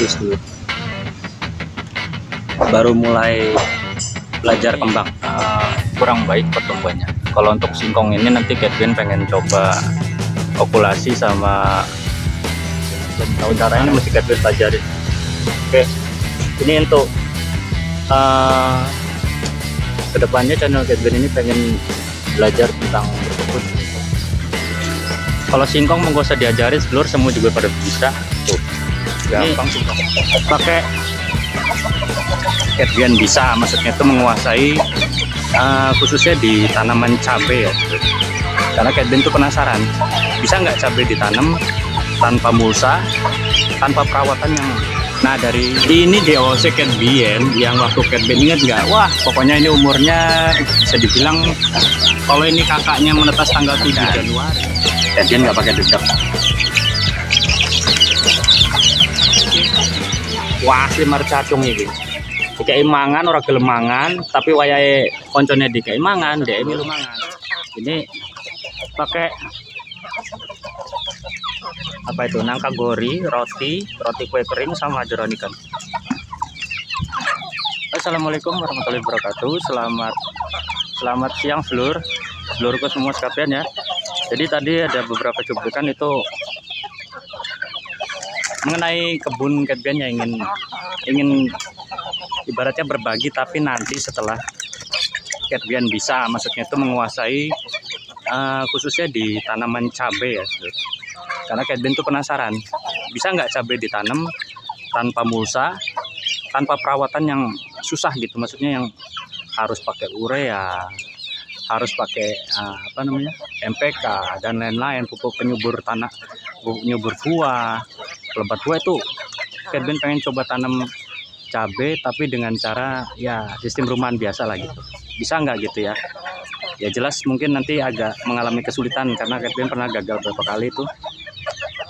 Agustus dulu baru mulai belajar kembang, kurang baik pertumbuhannya. Kalau untuk singkong ini nanti Catbin pengen coba okulasi sama tahun caranya masih Catbin pelajarin. Oke, ini untuk kedepannya channel Catbin ini pengen belajar tentang berkebun. Kalau singkong mau gak usah diajarin, seluruh semua juga pada bisa. Tuh, gampang singkong. Pakai Catbin bisa, maksudnya itu menguasai khususnya di tanaman cabai ya. Karena Catbin itu penasaran, bisa nggak cabai ditanam tanpa mulsa, tanpa perawatan yang dari ini DOC Catbin yang waktu Catbin ingat nggak? Wah, pokoknya ini umurnya bisa dibilang kalau ini kakaknya menetas tanggal 7 Januari. Catbin nggak pakai dedek. Wah, asli mercacung ini. Dikai mangan orang gelem mangan, tapi wayahe koncone dikai mangan, dia milu mangan. Ini pakai apa itu? Nangka gori, roti kue kering sama jeroan ikan. Assalamualaikum warahmatullahi wabarakatuh. Selamat siang seluruhku semua sekalian ya. Jadi tadi ada beberapa cuplikan itu mengenai kebun Catbin yang ingin ibaratnya berbagi, tapi nanti setelah Catbin bisa, maksudnya itu menguasai khususnya di tanaman cabai ya. Karena Catbin itu penasaran, bisa nggak cabai ditanam tanpa mulsa, tanpa perawatan yang susah gitu, maksudnya yang harus pakai urea, harus pakai NPK dan lain-lain, pupuk penyubur tanah, pupuk penyubur buah, pelebat buah. Itu Catbin pengen coba tanam cabai tapi dengan cara ya sistem rumahan biasa lah gitu. Bisa nggak gitu ya? Ya jelas mungkin nanti agak mengalami kesulitan karena Catbin pernah gagal beberapa kali itu.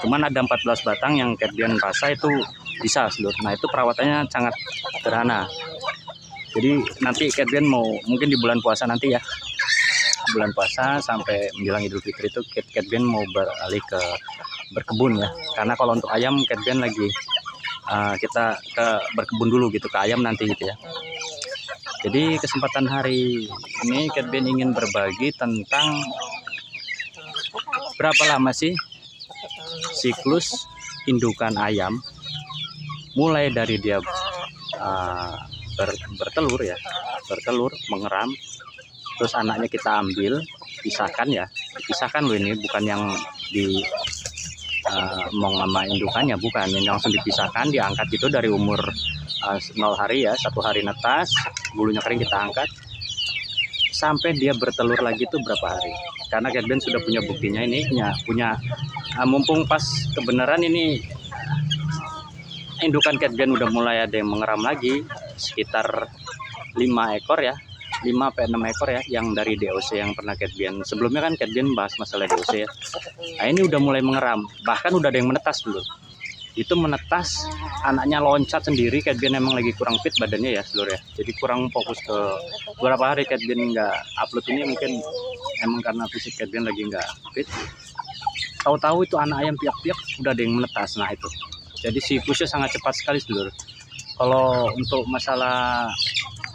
Cuman ada 14 batang yang Catbin rasa itu bisa seluruh. Nah itu perawatannya sangat sederhana. Jadi nanti Catbin mau mungkin di bulan puasa nanti ya, bulan puasa sampai menjelang Idul Fitri itu Catbin mau beralih ke berkebun ya. Karena kalau untuk ayam Catbin lagi kita ke berkebun dulu gitu, ke ayam nanti gitu ya. Jadi kesempatan hari ini Catbin ingin berbagi tentang berapa lama sih siklus indukan ayam, mulai dari dia bertelur ya, bertelur, mengeram, terus anaknya kita ambil, pisahkan ya, dipisahkan loh, ini bukan yang di mong sama indukannya, bukan, ini langsung dipisahkan, diangkat gitu dari umur 0 hari ya, 1 hari netas, bulunya kering kita angkat, sampai dia bertelur lagi itu berapa hari. Karena Catbin sudah punya buktinya, ini punya mumpung pas kebenaran ini indukan Catbin udah mulai ada yang mengeram lagi, sekitar 5 ekor ya, 5-6 ekor ya, yang dari DOC yang pernah Catbin. Sebelumnya kan Catbin bahas masalah DOC ya. Nah ini udah mulai mengeram, bahkan udah ada yang menetas dulu. Itu menetas, anaknya loncat sendiri. Catbin emang lagi kurang fit badannya ya seluruh ya. Jadi kurang fokus ke beberapa hari Catbin nggak upload ini, mungkin emang karena fisik Catbin lagi nggak fit. Tahu-tahu itu anak ayam piak-piak udah ada yang menetas. Nah itu. Jadi siklusnya sangat cepat sekali seluruh. Kalau untuk masalah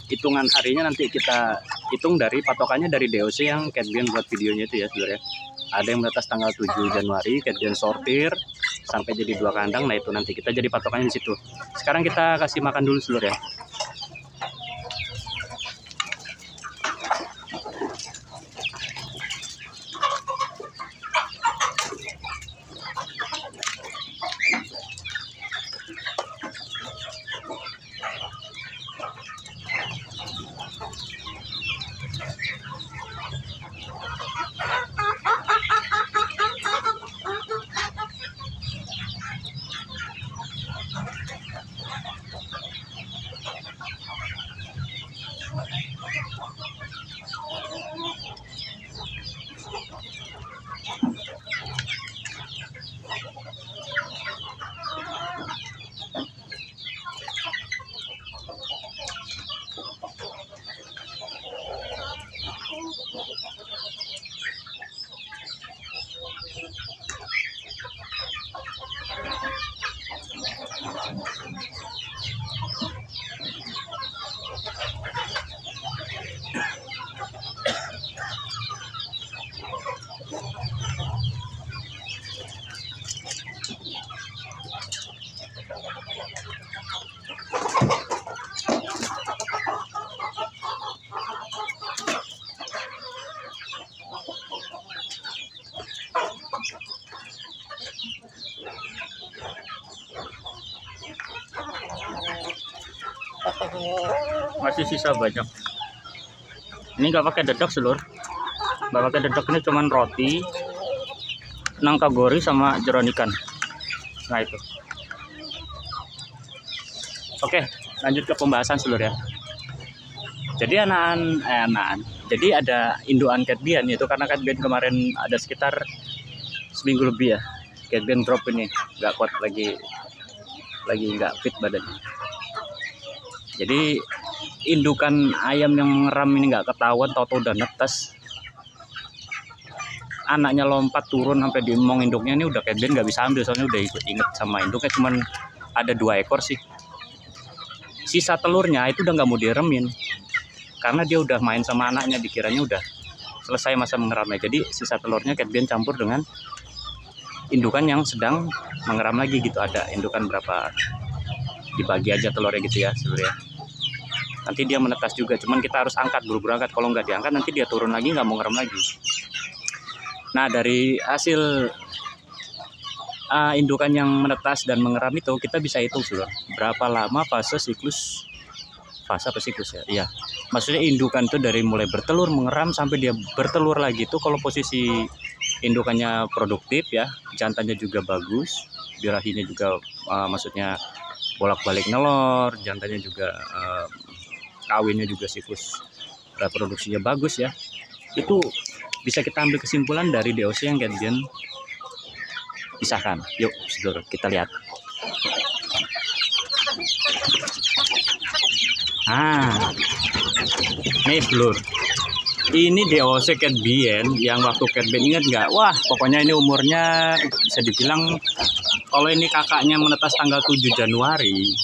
hitungan harinya nanti kita hitung dari patokannya dari DOC yang Catbin buat videonya itu ya seluruh ya. Ada yang menetas tanggal 7 Januari, Catbin sortir sampai jadi 2 kandang. Nah itu nanti kita jadi patokannya di situ. Sekarang kita kasih makan dulu seluruh ya. Masih sisa banyak. Ini nggak pakai dedek seluruh, nggak pakai dedek, ini cuman roti, nangka gori sama jeroan ikan. Nah itu. Oke, lanjut ke pembahasan seluruh ya. Jadi jadi ada indukan Catbian, itu karena Catbian kemarin ada sekitar seminggu lebih ya. Catbian drop ini, nggak kuat lagi nggak fit badannya. Jadi indukan ayam yang ngeram ini nggak ketahuan, tau-tau udah netes. Anaknya lompat turun sampai diemong induknya, ini udah Catbian nggak bisa ambil soalnya udah ikut inget sama induknya, cuman ada 2 ekor sih. Sisa telurnya itu udah nggak mau diremin karena dia udah main sama anaknya, dikiranya udah selesai masa mengeramnya. Jadi sisa telurnya Catbian campur dengan indukan yang sedang mengeram lagi gitu. Ada indukan berapa, dibagi aja telurnya gitu ya sebenarnya. Nanti dia menetas juga, cuman kita harus angkat, buru-buru angkat. Kalau nggak diangkat nanti dia turun lagi, nggak mau ngeram lagi. Nah dari hasil indukan yang menetas dan mengeram itu kita bisa hitung sudah berapa lama fase apa siklus ya. Iya, maksudnya indukan itu dari mulai bertelur, mengeram sampai dia bertelur lagi itu kalau posisi indukannya produktif ya, jantannya juga bagus, birahinya juga maksudnya bolak-balik nelor, jantannya juga kawinnya juga siklus reproduksinya bagus ya. Itu bisa kita ambil kesimpulan dari DOC yang Catbian pisahkan. Yuk sedulur kita lihat. Nih sedulur, ini DOC Catbian yang waktu Catbian, ingat nggak? Wah pokoknya ini umurnya bisa dibilang, kalau ini kakaknya menetas tanggal 7 Januari,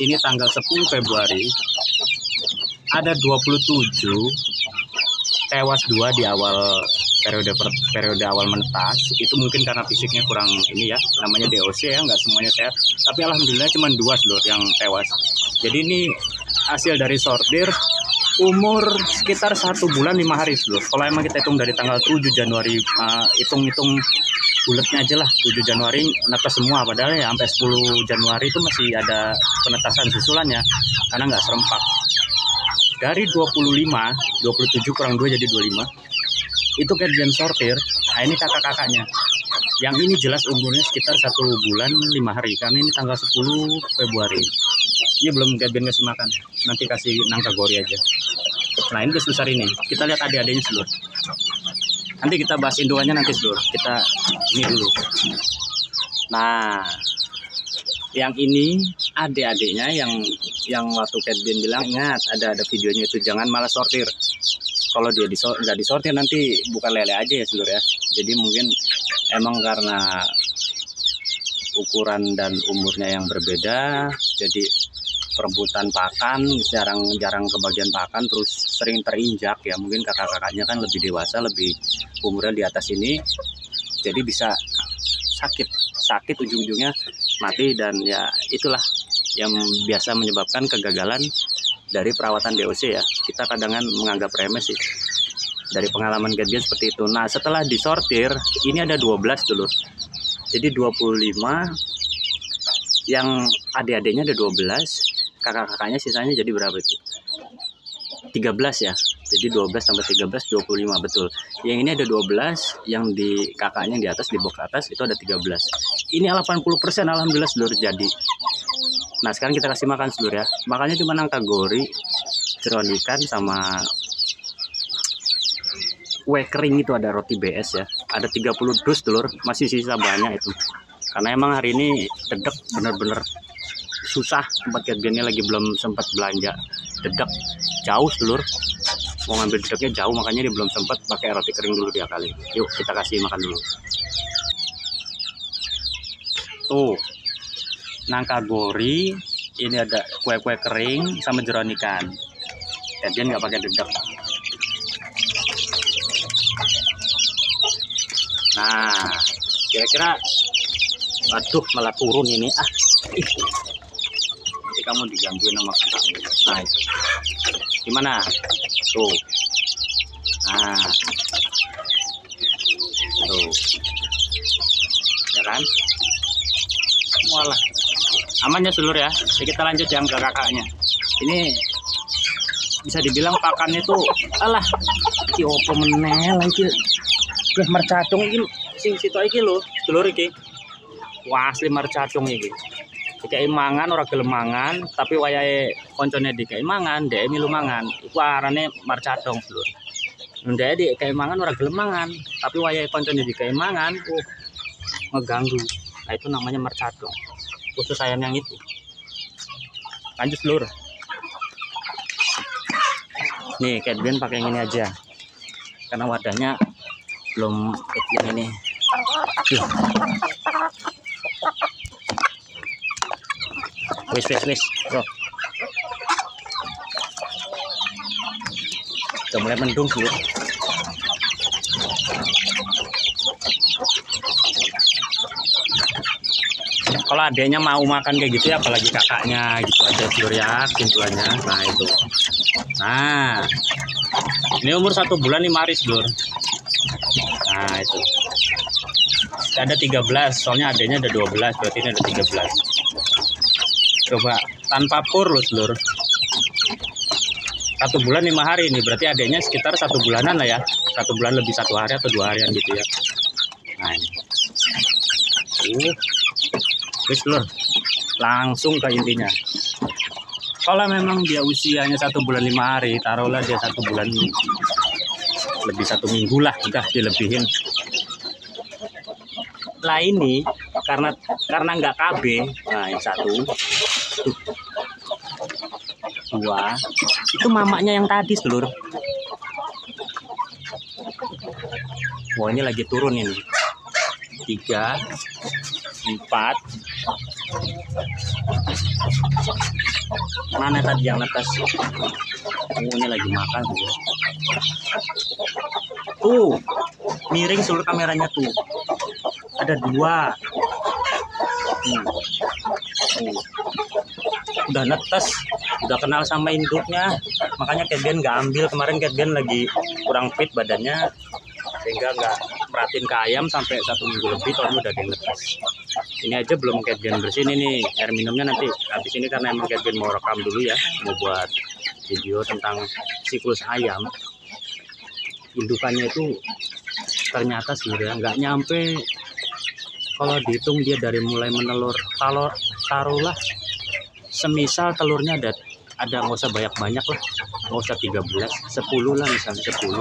ini tanggal 10 Februari, ada 27, tewas 2 di awal periode awal menetas. Itu mungkin karena fisiknya kurang ini ya, namanya DOC ya, nggak semuanya sehat, tapi alhamdulillah cuma 2 seluruh yang tewas. Jadi ini hasil dari sortir umur sekitar 1 bulan 5 hari seluruh. Kalau emang kita hitung dari tanggal 7 Januari, hitung bulatnya aja lah, 7 Januari netas semua, padahal ya sampai 10 Januari itu masih ada penetasan susulannya karena nggak serempak. Dari 25, 27 kurang 2 jadi 25. Itu Catbian sortir. Nah ini kakak-kakaknya. Yang ini jelas umurnya sekitar 1 bulan 5 hari karena ini tanggal 10 Februari. Ini belum Catbian kasih makan. Nanti kasih nangka gori aja. Nah ini besar ini. Kita lihat adik-adiknya seluruh. Nanti kita bahas indukannya nanti seluruh. Kita ini dulu. Nah, yang ini adik-adiknya yang waktu Catbian bilang, ingat ada videonya itu, jangan malah sortir. Kalau dia nggak disortir nanti bukan lele aja ya seluruh ya. Jadi mungkin emang karena ukuran dan umurnya yang berbeda, jadi perebutan pakan, jarang kebagian pakan, terus sering terinjak ya. Mungkin kakak-kakaknya kan lebih dewasa, lebih umurnya di atas ini, jadi bisa sakit ujung-ujungnya mati. Dan ya itulah yang biasa menyebabkan kegagalan dari perawatan DOC ya. Kita kadang menganggap remeh sih, dari pengalaman Catbian seperti itu. Nah setelah disortir ini ada 12 dulu, jadi 25, yang adik-adiknya ada 12, kakak-kakaknya sisanya jadi berapa itu? 13 ya. Jadi 12 tambah 13 25 betul. Yang ini ada 12, yang di kakaknya yang di atas, di box atas itu ada 13. Ini 80% alhamdulillah seluruh jadi. Nah sekarang kita kasih makan seluruh ya. Makannya cuma nangka gori, jeroan ikan sama kue kering itu, ada roti BS ya. Ada 30 dus telur, masih sisa banyak itu. Karena emang hari ini dedek bener-bener susah, tempat Catbiannya lagi belum sempat belanja dedek, jauh telur. Mau ngambil dedeknya jauh, makanya dia belum sempat, pakai roti kering dulu dia kali. Yuk kita kasih makan dulu. Tuh nangka gori, ini ada kue-kue kering sama jeroan ikan. Catbian nggak pakai dedek. Nah kira-kira, aduh malah turun ini. Nanti kamu digangguin sama kakakmu. Nah itu gimana tuh? Nah tuh kan. Walah, aman ya seluruh ya. Jadi kita lanjut yang ke kakaknya. Ini bisa dibilang pakannya tuh alah iki opo menel iki. Wah, mercadung iki sing sitok iki lho, sedulur iki. Wah, asli mercadung iki. Dikai mangan ora gelem mangan, tapi wayahe koncone dikai mangan, dhek milu mangan. Iku arane mercadung, sedulur. Ndek dikai mangan ora gelem mangan, tapi wayahe koncone dikai mangan, ngeganggu. Nah, itu namanya mercadung. Khusus ayam yang itu. Lanjut, sedulur. Nih, Catbian pakai yang ini aja. Karena wadahnya belum kayak ini. Wis. Bro. Udah mulai mendung dulu. Kalau adanya mau makan kayak gitu ya, apalagi kakaknya gitu aja seluruh ya, kesimpulannya. Nah itu. Nah, ini umur 1 bulan 5 hari seluruh. Nah itu. Ada 13, soalnya adanya ada 12, berarti ini ada 13. Coba tanpa pur loh seluruh. 1 bulan 5 hari ini, berarti adanya sekitar 1 bulanan lah ya. 1 bulan lebih 1 hari atau 2 harian gitu ya. Nah ini. Wis lur, langsung ke intinya. Kalau memang dia usianya 1 bulan 5 hari, taruhlah dia 1 bulan lebih 1 minggu lah, udah dilebihin. Lah ini karena nggak KB, nah yang 1, 2, itu mamanya yang tadi seluruh. Wah ini lagi turun ini. 3, 4. Mana tadi yang atas? Ini lagi makan tuh. Miring seluruh kameranya tuh. Ada 2. Udah netes, udah kenal sama induknya. Makanya Catbian nggak ambil. Kemarin Catbian lagi kurang fit badannya, sehingga nggak perhatiin ke ayam sampai 1 minggu lebih. Tahun udah netes. Ini aja belum Catbian bersihin ini. Air minumnya nanti habis ini, karena emang Catbian mau rekam dulu ya, mau buat video tentang siklus ayam. Indukannya itu ternyata sebenarnya nggak nyampe, kalau dihitung dia dari mulai menelur, kalau taruhlah semisal telurnya ada nggak usah banyak lah, nggak usah 13, 10 lah misalnya, 10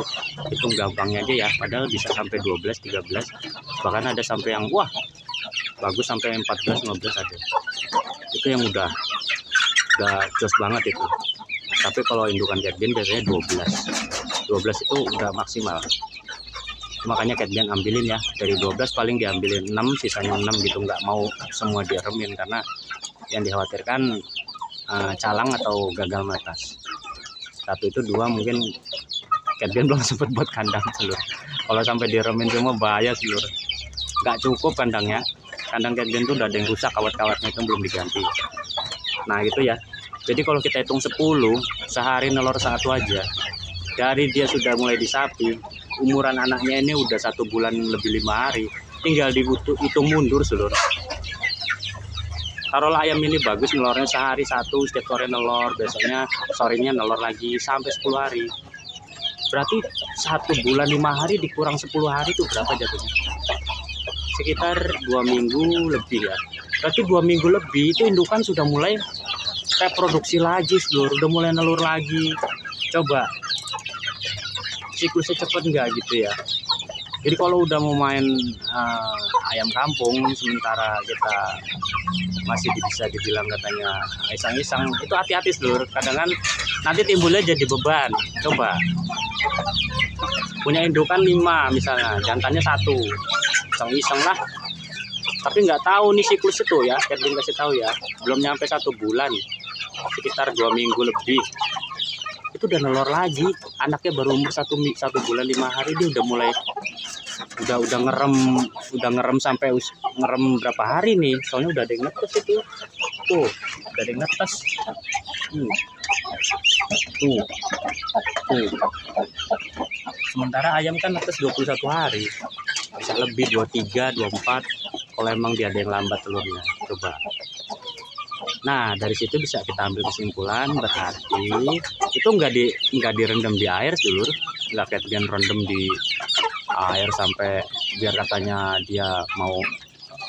hitung gampangnya aja ya, padahal bisa sampai 12, 13, bahkan ada sampai yang wah bagus sampai 14, 15 ada. Itu yang udah jos banget itu. Tapi kalau indukan Catbian biasanya 12 itu udah maksimal. Makanya Catbian ambilin ya, dari 12 paling diambilin 6, sisanya 6 gitu, nggak mau semua diremin karena yang dikhawatirkan calang atau gagal menetas. 1 itu 2 mungkin Catbian belum sempat buat kandang seluruh. Kalau sampai diremin semua bahaya seluruh, nggak cukup kandangnya. Kandang Catbian tuh udah ada yang rusak, kawat-kawatnya itu belum diganti. Nah gitu ya. Jadi kalau kita hitung 10, sehari nelor 1 aja, dari dia sudah mulai disapi, umuran anaknya ini udah 1 bulan lebih 5 hari, tinggal dihitung mundur seluruh. Taruhlah ayam ini bagus nelornya sehari 1, setiap sore nelor, besoknya sorenya nelor lagi sampai 10 hari. Berarti 1 bulan 5 hari dikurang 10 hari itu berapa jatuhnya? Sekitar 2 minggu lebih ya. Berarti 2 minggu lebih itu indukan sudah mulai reproduksi lagi seluruh, udah mulai nelur lagi. Coba siklusnya cepet nggak gitu ya. Jadi kalau udah mau main ayam kampung, sementara kita masih bisa dibilang katanya iseng-iseng, itu hati-hati seluruh. Kadang kan nanti timbulnya jadi beban. Coba punya indukan 5 misalnya, jantannya 1, iseng-iseng lah. Tapi nggak tahu nih siklus itu ya, Catbian kasih tahu ya, belum nyampe 1 bulan, sekitar 2 minggu lebih. Itu udah nelor lagi, anaknya baru umur 1 bulan 5 hari, dia udah mulai udah ngerem sampai ngerem berapa hari nih, soalnya udah ada yang netes itu tuh, udah ada yang netes tuh. Sementara ayam kan netes 21 hari, bisa lebih 23, 24. kalau emang dia ada yang lambat telurnya. Coba. Nah, dari situ bisa kita ambil kesimpulan berarti itu nggak direndam di air, Dulur. Nggak kayak dia rendam di air sampai biar katanya dia mau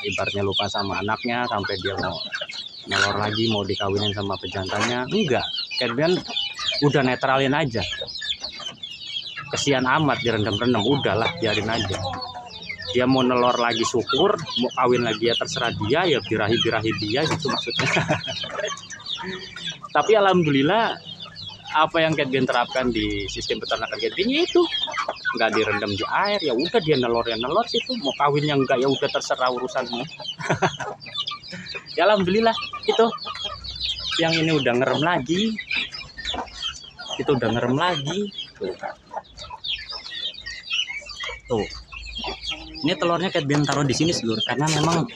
ibaratnya lupa sama anaknya, sampai dia mau nelor lagi, mau dikawinin sama pejantannya. Enggak, Catbian udah netralin aja. Kesian amat direndam-rendam, udahlah biarin aja. Dia mau nelor lagi syukur, mau kawin lagi ya terserah dia, ya birahi-birahi dia gitu maksudnya. Tapi alhamdulillah apa yang Catbian terapkan di sistem peternakan Catbian itu nggak direndam di air, ya udah dia nelor situ, mau kawinnya enggak ya udah terserah urusanmu. Ya alhamdulillah itu. Yang ini udah ngerem lagi, itu udah ngerem lagi. Tuh, ini telurnya Catbian taruh di sini seluruh, karena memang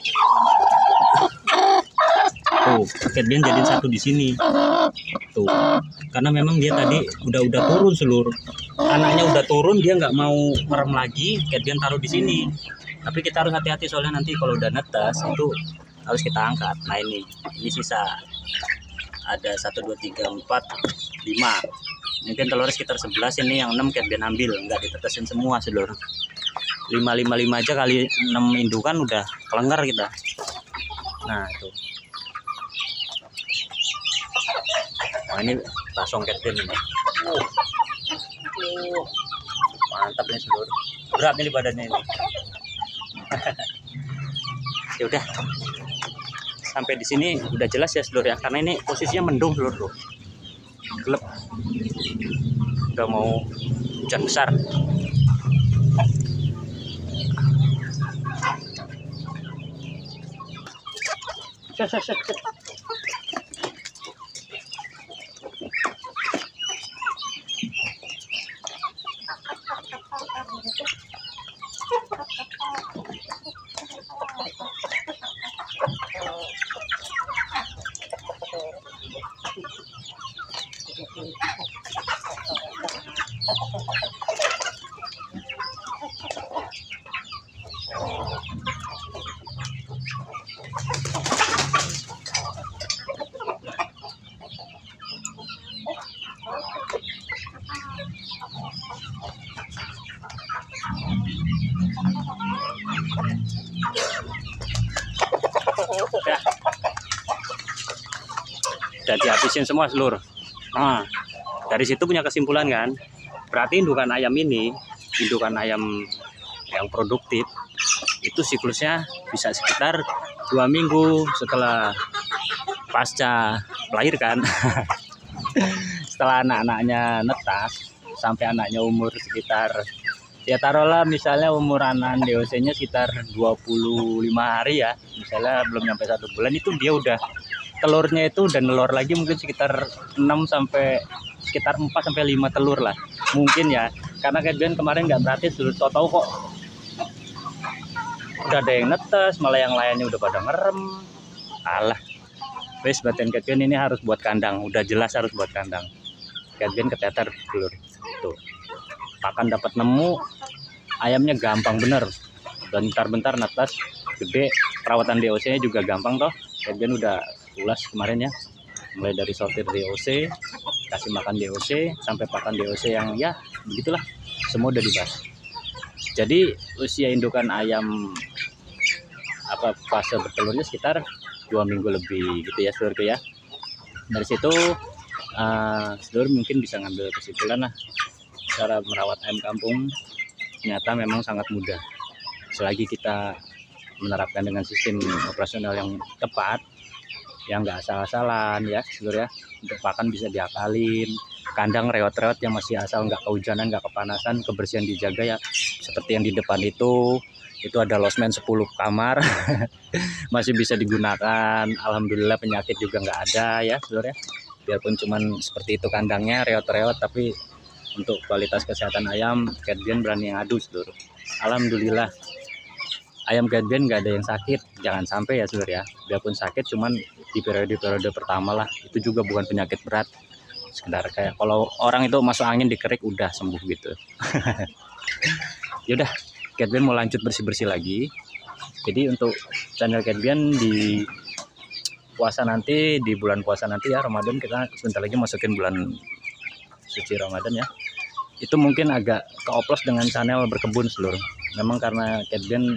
tuh Catbian jadiin satu di sini. Tuh, karena memang dia tadi udah turun seluruh, anaknya udah turun, dia nggak mau merem lagi, Catbian taruh di sini. Tapi kita harus hati-hati soalnya nanti kalau udah netes itu harus kita angkat. Nah ini sisa ada 1 2 3 4 5. Mungkin telurnya sekitar 11, ini yang 6 Catbian ambil, nggak ditetesin semua seluruh. 5 aja kali 6 indukan udah kelengger kita. Nah itu. Nah ini pasong Catbian ini. Mantap nih seluruh. Berat ini badannya ini. Ya udah. Sampai di sini udah jelas ya seluruh ya, karena ini posisinya mendung seluruh. Gelap. Udah mau hujan besar. Udah dihabisin semua seluruh. Nah, dari situ punya kesimpulan kan, berarti indukan ayam ini, indukan ayam yang produktif itu siklusnya bisa sekitar 2 minggu setelah pasca melahirkan. Setelah anak-anaknya netas sampai anaknya umur sekitar, ya taruhlah misalnya umur anak DOC-nya sekitar 25 hari ya, misalnya belum nyampe 1 bulan, itu dia udah telurnya itu udah nelor lagi mungkin sekitar 4 sampai 5 telur lah mungkin ya, karena Catbian kemarin nggak berarti sudah tahu kok udah ada yang netes, malah yang lainnya udah pada ngerem. Alah, wes batin Catbian ini harus buat kandang, udah jelas harus buat kandang. Catbian keteter telur tuh, pakan dapat nemu, ayamnya gampang bener, bentar-bentar netes gede, perawatan DOC nya juga gampang toh. Catbian udah ulas kemarin ya, mulai dari sortir DOC, kasih makan DOC, sampai pakan DOC yang ya begitulah, semua udah dibahas. Jadi usia indukan ayam fase bertelurnya sekitar 2 minggu lebih gitu ya seluruh ya. Dari situ seluruh mungkin bisa ngambil kesimpulan lah, cara merawat ayam kampung ternyata memang sangat mudah selagi kita menerapkan dengan sistem operasional yang tepat, yang nggak asal-asalan ya seluruh ya. Untuk pakan bisa diakalin, kandang reot-reot yang masih asal, nggak kehujanan, nggak kepanasan, kebersihan dijaga ya, seperti yang di depan itu ada losmen 10 kamar. Masih bisa digunakan, alhamdulillah penyakit juga nggak ada ya seluruh ya. Biarpun cuman seperti itu kandangnya reot-reot, tapi untuk kualitas kesehatan ayam Catbian berani yang adu seluruh. Alhamdulillah ayam Catbian nggak ada yang sakit, jangan sampai ya seluruh ya. Biarpun sakit cuman di periode pertama lah, itu juga bukan penyakit berat, sekedar kayak kalau orang itu masuk angin dikerik udah sembuh gitu. Yaudah, Catbian mau lanjut bersih-bersih lagi. Jadi untuk channel Catbian di puasa nanti, di bulan puasa nanti ya, Ramadan, kita sebentar lagi masukin bulan suci Ramadan ya, itu mungkin agak keoplos dengan channel berkebun seluruh. Memang karena Catbian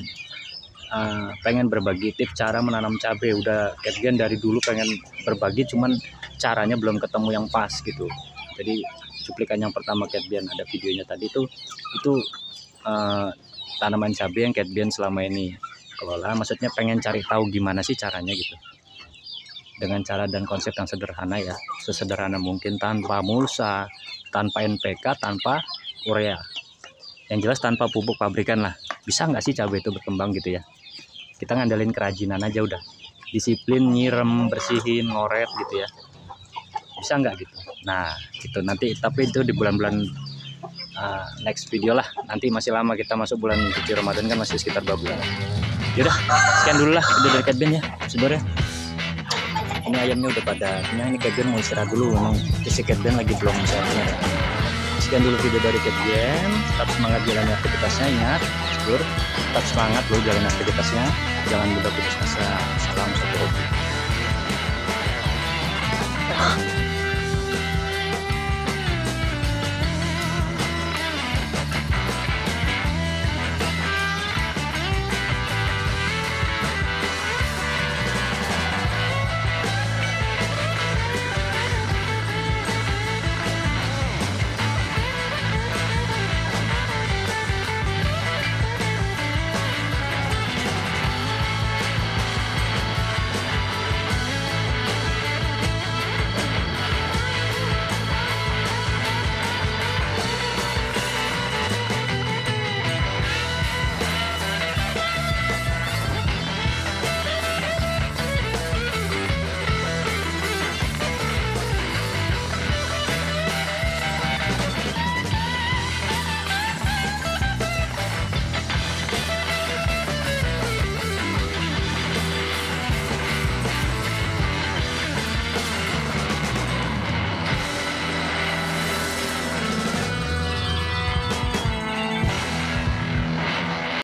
pengen berbagi tips cara menanam cabai. Udah Catbian dari dulu pengen berbagi, cuman caranya belum ketemu yang pas gitu. Jadi cuplikan yang pertama Catbian ada videonya tadi itu tanaman cabai yang Catbian selama ini kelola. Maksudnya pengen cari tahu gimana sih caranya gitu, dengan cara dan konsep yang sederhana ya, sesederhana mungkin, tanpa mulsa, tanpa NPK, tanpa urea, yang jelas tanpa pupuk pabrikan lah. Bisa nggak sih cabai itu berkembang gitu ya? Kita ngandelin kerajinan aja udah, disiplin, nyirem, bersihin, ngoret gitu ya, bisa nggak gitu? Nah gitu nanti, tapi itu di bulan-bulan next video lah. Nanti masih lama, kita masuk bulan suci Ramadan kan masih sekitar 2 bulan. Yaudah, sekian dulu lah video dari Catbian ya saudara. Ini ayamnya udah pada kenyang, ini Catbian mau istirahat dulu, memang si Catbian lagi belum sehatnya. Sekian dulu video dari Catbian, tetap semangat jalani aktivitasnya, ingat seluruh, tetap semangat loh jalani aktivitasnya, jangan mudah putus asa. Salam satu hobi.